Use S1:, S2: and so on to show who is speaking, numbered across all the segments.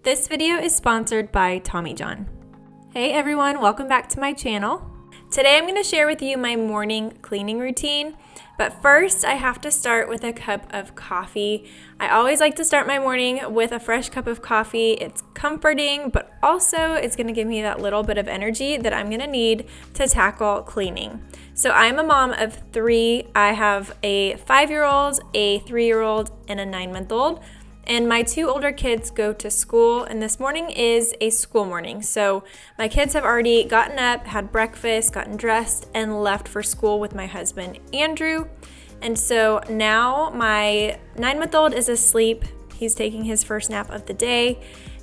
S1: This video is sponsored by Tommy John. Hey everyone, welcome back to my channel. Today I'm going to share with you my morning cleaning routine, but first I have to start with a cup of coffee. I always like to start my morning with a fresh cup of coffee. It's comforting, but also it's going to give me that little bit of energy that I'm going to need to tackle cleaning. So I'm a mom of 3. I have a 5-year-old, a 3-year-old, and a 9-month-old. And my 2 older kids go to school, and this morning is a school morning. So my kids have already gotten up, had breakfast, gotten dressed, and left for school with my husband, Andrew. And so now my 9-month-old is asleep. He's taking his first nap of the day,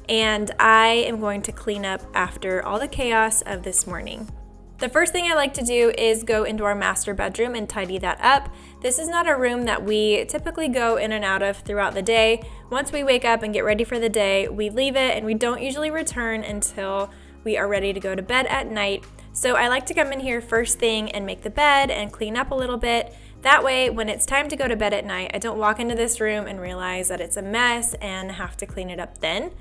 S1: and I am going to clean up after all the chaos of this morning. The first thing I like to do is go into our master bedroom and tidy that up. This is not a room that we typically go in and out of throughout the day. Once we wake up and get ready for the day, we leave it and we don't usually return until we are ready to go to bed at night. So I like to come in here first thing and make the bed and clean up a little bit. That way, when it's time to go to bed at night, I don't walk into this room and realize that it's a mess and have to clean it up then.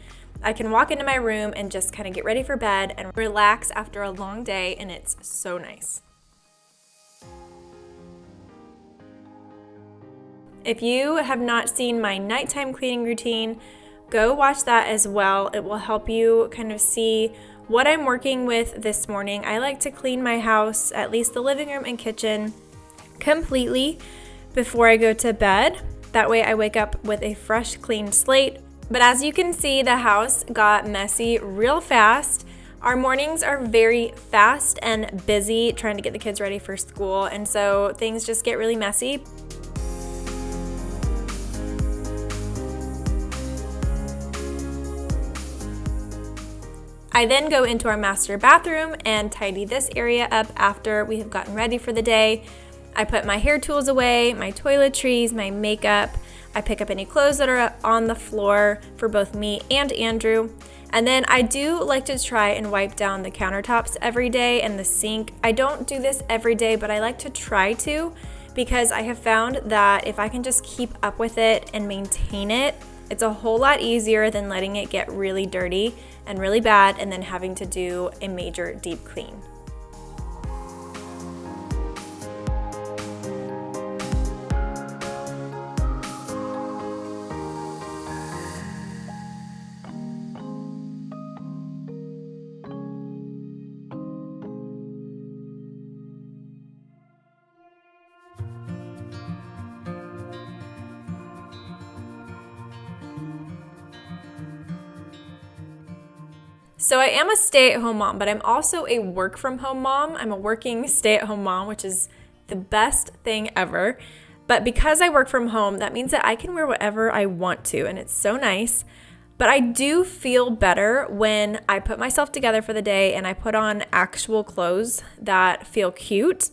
S1: I can walk into my room and just kind of get ready for bed and relax after a long day, and it's so nice. If you have not seen my nighttime cleaning routine, go watch that as well. It will help you kind of see what I'm working with this morning. I like to clean my house, at least the living room and kitchen, completely before I go to bed. That way I wake up with a fresh, clean slate. But as you can see, the house got messy real fast. Our mornings are very fast and busy trying to get the kids ready for school, and so things just get really messy. I then go into our master bathroom and tidy this area up after we have gotten ready for the day. I put my hair tools away, my toiletries, my makeup. I pick up any clothes that are on the floor for both me and Andrew. And then I do like to try and wipe down the countertops every day and the sink. I don't do this every day, but I like to try to, because I have found that if I can just keep up with it and maintain it, it's a whole lot easier than letting it get really dirty and really bad and then having to do a major deep clean. So I am a stay-at-home mom, but I'm also a work-from-home mom. I'm a working stay-at-home mom, which is the best thing ever. But because I work from home, that means that I can wear whatever I want to, and it's so nice. But I do feel better when I put myself together for the day and I put on actual clothes that feel cute,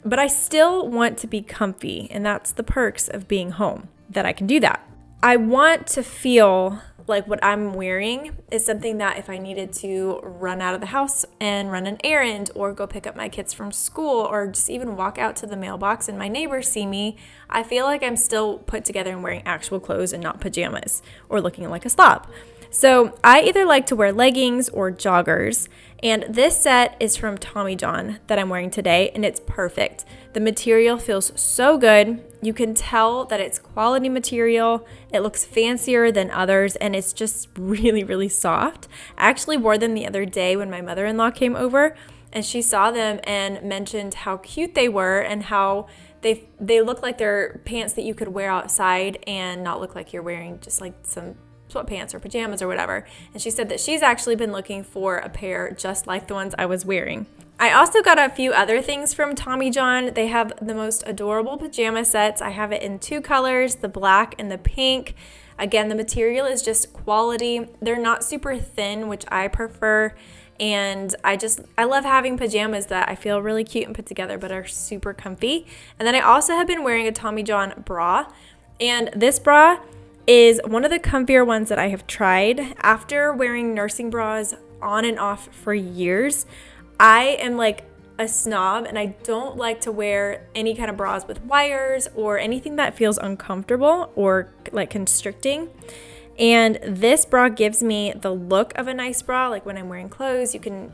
S1: but I still want to be comfy, and that's the perks of being home, that I can do that. I want to feel like what I'm wearing is something that if I needed to run out of the house and run an errand or go pick up my kids from school or just even walk out to the mailbox and my neighbors see me, I feel like I'm still put together and wearing actual clothes and not pajamas or looking like a slob. So I either like to wear leggings or joggers, and this set is from Tommy John that I'm wearing today, and it's perfect. The material feels so good. You can tell that it's quality material. It looks fancier than others, and it's just really, really soft. I actually wore them the other day when my mother-in-law came over, and she saw them and mentioned how cute they were and how they look like they're pants that you could wear outside and not look like you're wearing just like some sweatpants or pajamas or whatever. And she said that she's actually been looking for a pair just like the ones I was wearing. I also got a few other things from Tommy John. They have the most adorable pajama sets. I have it in 2 colors, the black and the pink. Again, the material is just quality. They're not super thin, which I prefer. And I love having pajamas that I feel really cute and put together but are super comfy. And then I also have been wearing a Tommy John bra. And this bra is one of the comfier ones that I have tried. After wearing nursing bras on and off for years, I am like a snob and I don't like to wear any kind of bras with wires or anything that feels uncomfortable or like constricting. And this bra gives me the look of a nice bra. Like when I'm wearing clothes, you can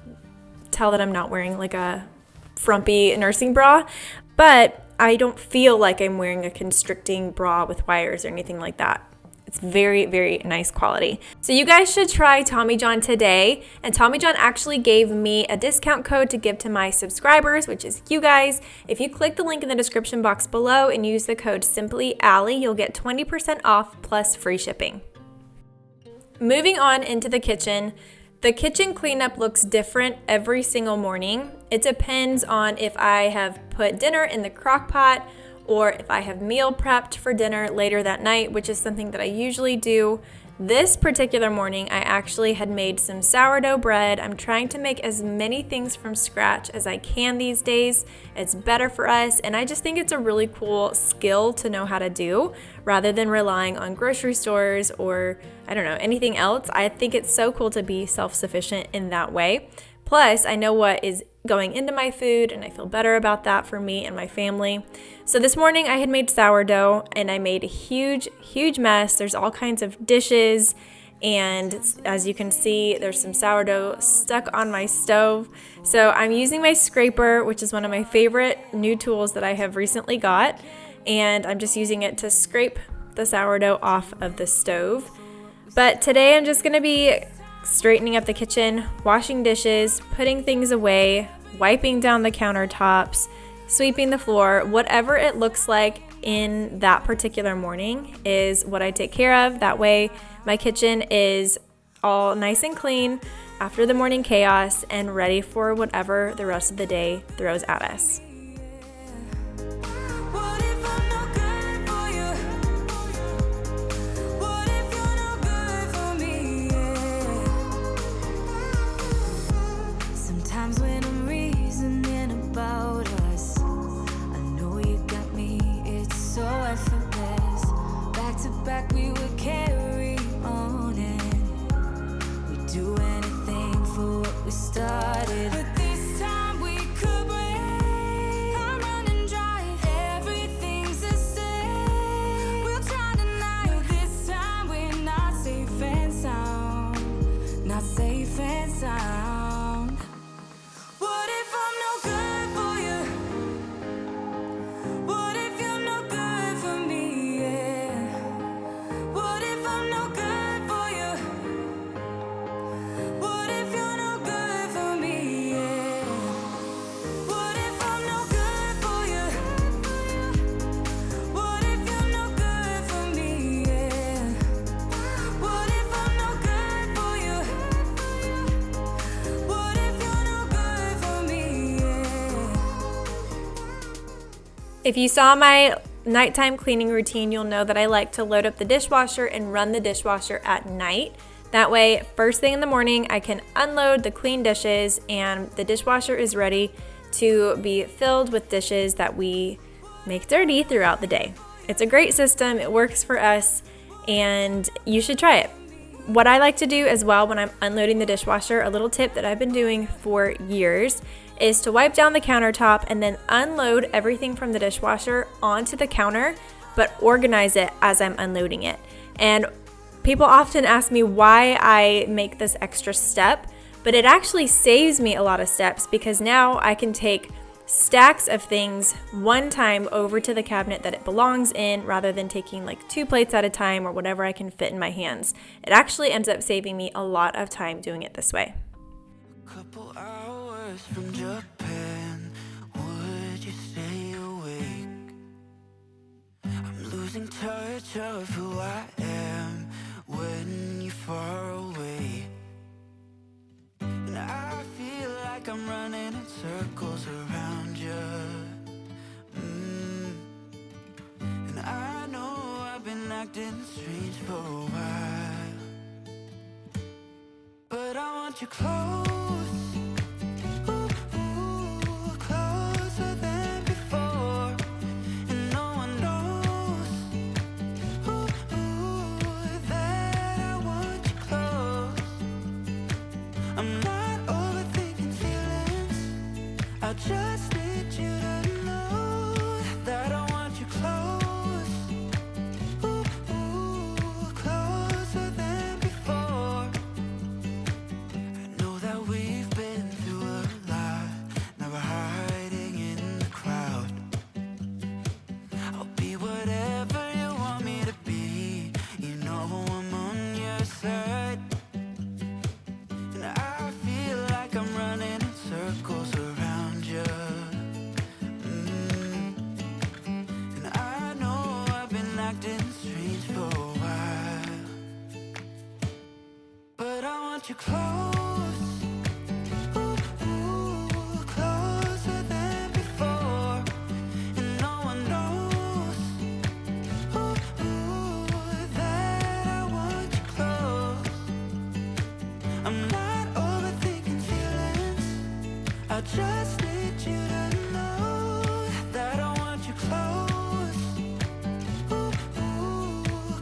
S1: tell that I'm not wearing like a frumpy nursing bra, but I don't feel like I'm wearing a constricting bra with wires or anything like that. It's very, very nice quality. So you guys should try Tommy John today. And Tommy John actually gave me a discount code to give to my subscribers, which is you guys. If you click the link in the description box below and use the code SIMPLYALLIE, you'll get 20% off plus free shipping. Moving on into the kitchen. The kitchen cleanup looks different every single morning. It depends on if I have put dinner in the crock pot or if I have meal prepped for dinner later that night, which is something that I usually do. This particular morning, I actually had made some sourdough bread. I'm trying to make as many things from scratch as I can these days. It's better for us, and I just think it's a really cool skill to know how to do rather than relying on grocery stores or, I don't know, anything else. I think it's so cool to be self-sufficient in that way. Plus, I know what is going into my food, and I feel better about that for me and my family. So this morning I had made sourdough, and I made a huge, huge mess. There's all kinds of dishes, and as you can see, there's some sourdough stuck on my stove. So I'm using my scraper, which is one of my favorite new tools that I have recently got, and I'm just using it to scrape the sourdough off of the stove. But today I'm just going to be straightening up the kitchen, washing dishes, putting things away, wiping down the countertops, sweeping the floor. Whatever it looks like in that particular morning is what I take care of. That way my kitchen is all nice and clean after the morning chaos and ready for whatever the rest of the day throws at us. If you saw my nighttime cleaning routine, you'll know that I like to load up the dishwasher and run the dishwasher at night. That way, first thing in the morning, I can unload the clean dishes and the dishwasher is ready to be filled with dishes that we make dirty throughout the day. It's a great system, it works for us, and you should try it. What I like to do as well when I'm unloading the dishwasher, a little tip that I've been doing for years, is to wipe down the countertop and then unload everything from the dishwasher onto the counter, but organize it as I'm unloading it. And people often ask me why I make this extra step, but it actually saves me a lot of steps because now I can take stacks of things one time over to the cabinet that it belongs in rather than taking like 2 plates at a time or whatever I can fit in my hands. It actually ends up saving me a lot of time doing it this way.
S2: Couple hours from Japan, would you stay awake? I'm losing touch of who I am when you're far away. And I feel like I'm running in circles around you. And I know I've been acting strange for a while, but I want you close. I just need you to know that I want you close, closer want you close. Ooh, closer than before. And no one knows. Ooh, that I want you close. I'm not overthinking feelings. I just need you to know that I want you close.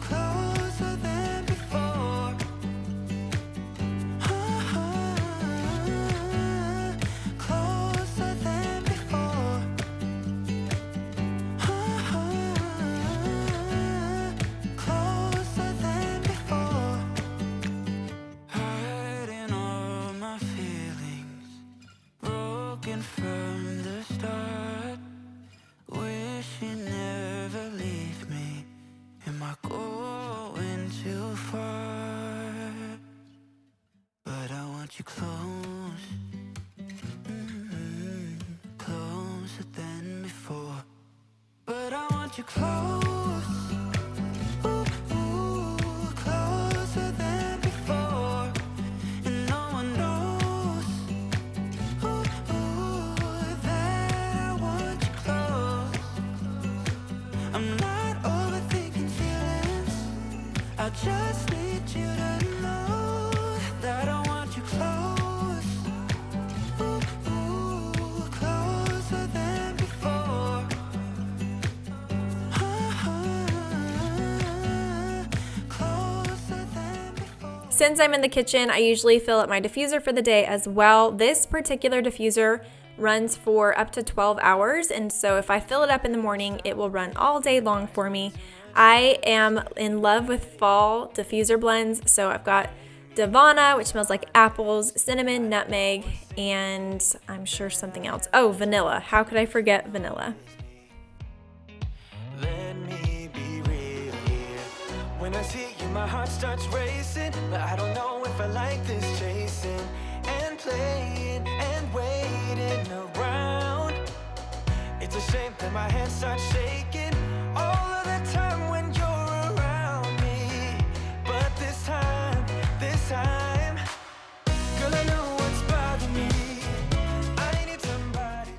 S2: Closer than before. Closer than before. Closer than before. Hiding all my feelings, broken from the start. Wish you never leave me. Am I going too far? But I want you close, closer than before. But I want you close, closer than before. And no one knows, that I want you close. I'm not overthinking feelings. I just need you to know that I want you close. Closer than before. Closer than before.
S1: Since I'm in the kitchen, I usually fill up my diffuser for the day as well. This particular diffuser runs for up to 12 hours, and so if I fill it up in the morning, it will run all day long for me. I am in love with fall diffuser blends, so I've got Davana, which smells like apples, cinnamon, nutmeg, and I'm sure something else. Oh, vanilla. How could I forget vanilla?
S2: Let me be real here. When I see you, my heart starts racing, but I don't know if I like this chasing and playing and waiting around. It's a shame that my hands start shaking all of the time when you're around me. But this time, girl, I know what's bothering me. I need somebody to...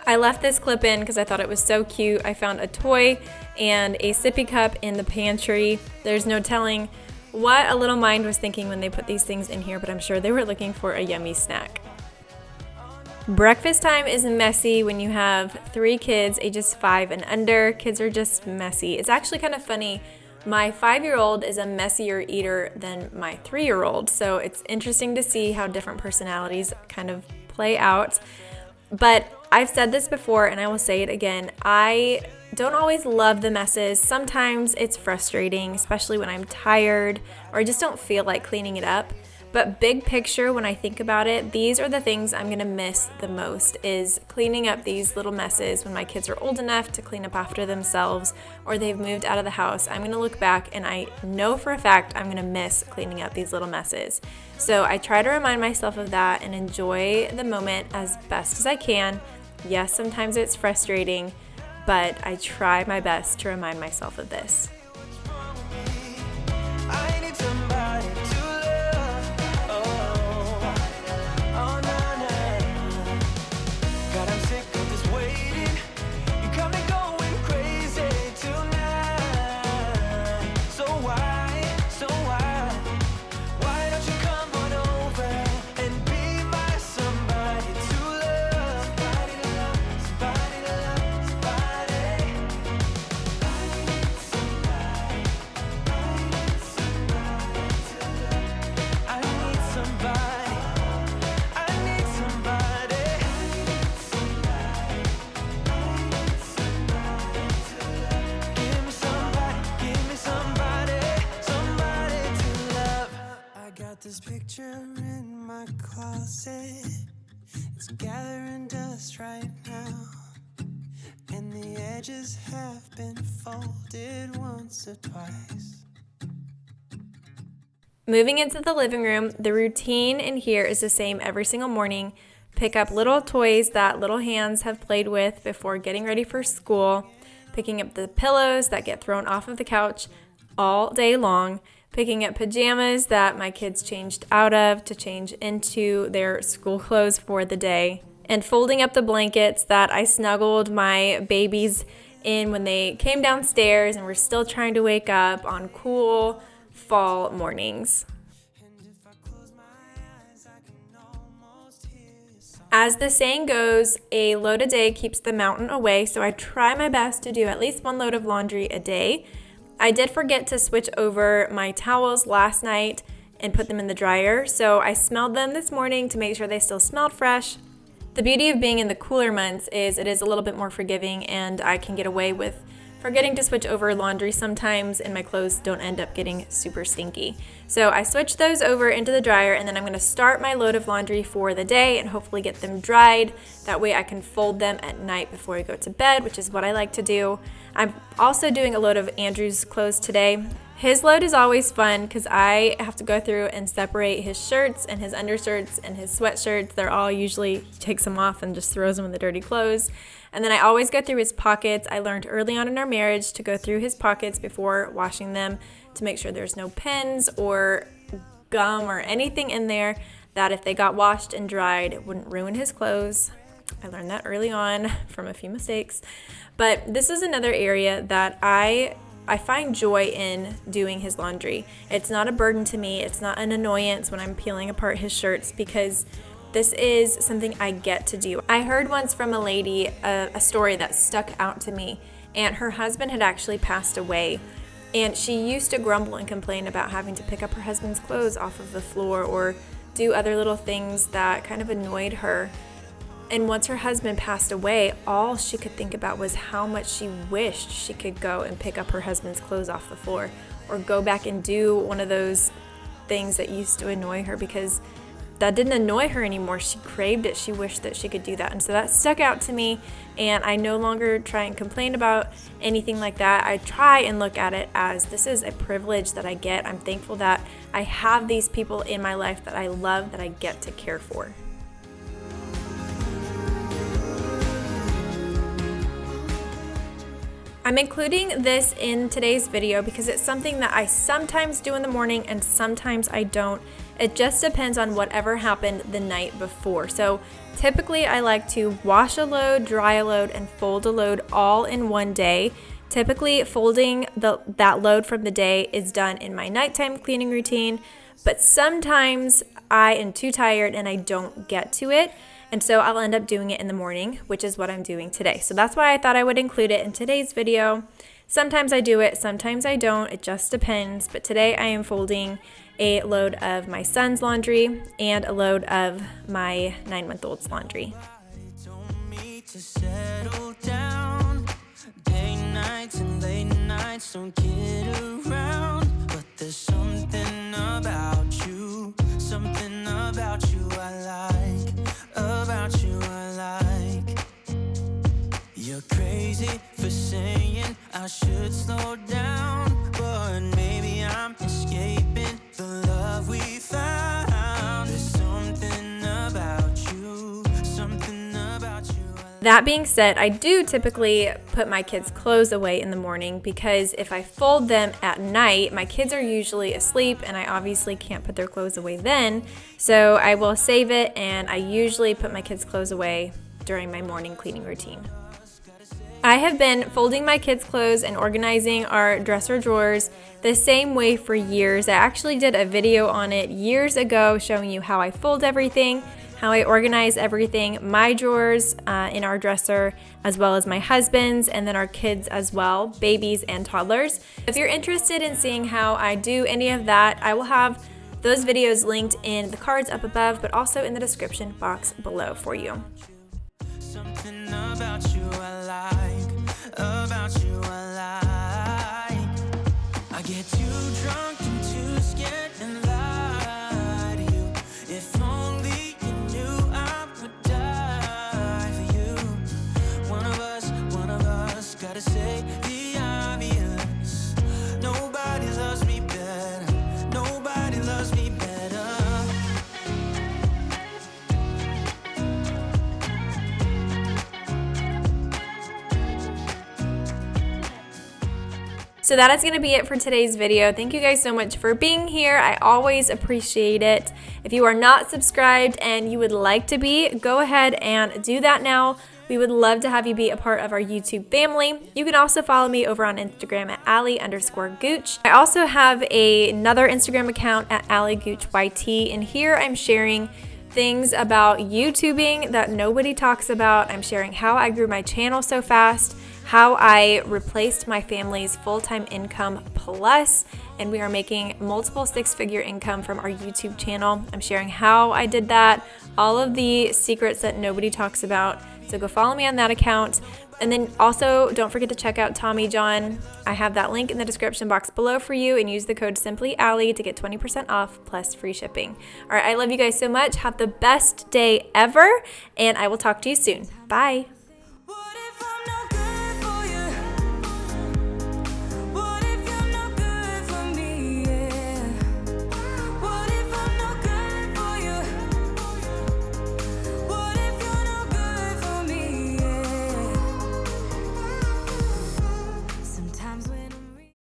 S1: I left this clip in because I thought it was so cute. I found a toy and a sippy cup in the pantry. There's no telling what a little mind was thinking when they put these things in here, but I'm sure they were looking for a yummy snack. Breakfast time is messy when you have 3 kids, ages 5 and under. Kids are just messy. It's actually kind of funny. My 5-year-old is a messier eater than my 3-year-old, so it's interesting to see how different personalities kind of play out. But I've said this before and I will say it again. I don't always love the messes. Sometimes it's frustrating, especially when I'm tired or I just don't feel like cleaning it up. But big picture, when I think about it, these are the things I'm gonna miss the most, is cleaning up these little messes when my kids are old enough to clean up after themselves or they've moved out of the house. I'm gonna look back and I know for a fact I'm gonna miss cleaning up these little messes. So I try to remind myself of that and enjoy the moment as best as I can. Yes, sometimes it's frustrating, but I try my best to remind myself of this.
S2: I need somebody to love. Oh, na, na. God, I'm sick of this waiting. You got me going crazy tonight. So why don't you come on over and be my somebody to love? Somebody to love, somebody to love, somebody. I need somebody. I need somebody. I need somebody. Give me somebody to love. I got this picture in my closet. It's gathering dust right now, and the edges have been folded once or twice.
S1: Moving into the living room, the routine in here is the same every single morning. Pick up little toys that little hands have played with before getting ready for school. Picking up the pillows that get thrown off of the couch all day long. picking up pajamas that my kids changed out of to change into their school clothes for the day, and folding up the blankets that I snuggled my babies in when they came downstairs and were still trying to wake up on cool fall mornings. As the saying goes, a load a day keeps the mountain away, so I try my best to do at least one load of laundry a day. I did forget to switch over my towels last night and put them in the dryer, so I smelled them this morning to make sure they still smelled fresh. The beauty of being in the cooler months is it is a little bit more forgiving, and I can get away with forgetting to switch over laundry sometimes, and my clothes don't end up getting super stinky. So I switched those over into the dryer, and then I'm going to start my load of laundry for the day and hopefully get them dried. That way I can fold them at night before I go to bed, which is what I like to do. I'm also doing a load of Andrew's clothes today. His load is always fun because I have to go through and separate his shirts and his undershirts and his sweatshirts. They're all usually, he takes them off and just throws them in the dirty clothes. And then I always go through his pockets. I learned early on in our marriage to go through his pockets before washing them to make sure there's no pins or gum or anything in there that if they got washed and dried, it wouldn't ruin his clothes. I learned that early on from a few mistakes. But this is another area that I find joy in doing his laundry. It's not a burden to me. It's not an annoyance when I'm peeling apart his shirts because this is something I get to do. I heard once from a lady a story that stuck out to me, and her husband had actually passed away. And she used to grumble and complain about having to pick up her husband's clothes off of the floor or do other little things that kind of annoyed her. And once her husband passed away, all she could think about was how much she wished she could go and pick up her husband's clothes off the floor or go back and do one of those things that used to annoy her, because that didn't annoy her anymore. She craved it. She wished that she could do that. And so that stuck out to me, and I no longer try and complain about anything like that. I try and look at it as this is a privilege that I get. I'm thankful that I have these people in my life that I love, that I get to care for. I'm including this in today's video because it's something that I sometimes do in the morning and sometimes I don't. It just depends on whatever happened the night before. So typically I like to wash a load, dry a load, and fold a load all in one day. Typically folding that load from the day is done in my nighttime cleaning routine, but sometimes I am too tired and I don't get to it. And so I'll end up doing it in the morning, which is what I'm doing today. So that's why I thought I would include it in today's video. Sometimes I do it, sometimes I don't. It just depends. But today I am folding a load of my son's laundry and a load of my 9-month-old's laundry. Don't get around, but there's something about you I like, about you I like. You're crazy for saying I should slow down, but maybe I'm escaping the love we found. There's something about you, That being said, I do typically put my kids' clothes away in the morning because if I fold them at night, my kids are usually asleep and I obviously can't put their clothes away then. So I will save it, and I usually put my kids' clothes away during my morning cleaning routine. I have been folding my kids' clothes and organizing our dresser drawers the same way for years. I actually did a video on it years ago showing you how I fold everything, how I organize everything, my drawers in our dresser, as well as my husband's, and then our kids as well, babies and toddlers. If you're interested in seeing how I do any of that, I will have those videos linked in the cards up above, but also in the description box below for you. Something about you I like, about you I like. I get too drunk and too scared and lie to you. If only you knew I would die for you. One of us gotta say the obvious. Nobody loves me better. Nobody loves me better. So that is going to be it for today's video. Thank you guys so much for being here. I always appreciate it. If you are not subscribed and you would like to be, go ahead and do that now. We would love to have you be a part of our YouTube family. You can also follow me over on Instagram at Allie_Gooch. I also have another Instagram account at AllieGoochYT, and here I'm sharing things about YouTubing that nobody talks about. I'm sharing how I grew my channel so fast, how I replaced my family's full-time income plus, and we are making multiple six-figure income from our YouTube channel. I'm sharing how I did that, all of the secrets that nobody talks about. So go follow me on that account. And then also don't forget to check out Tommy John. I have that link in the description box below for you, and use the code SimplyAllie to get 20% off plus free shipping. All right, I love you guys so much. Have the best day ever, and I will talk to you soon. Bye.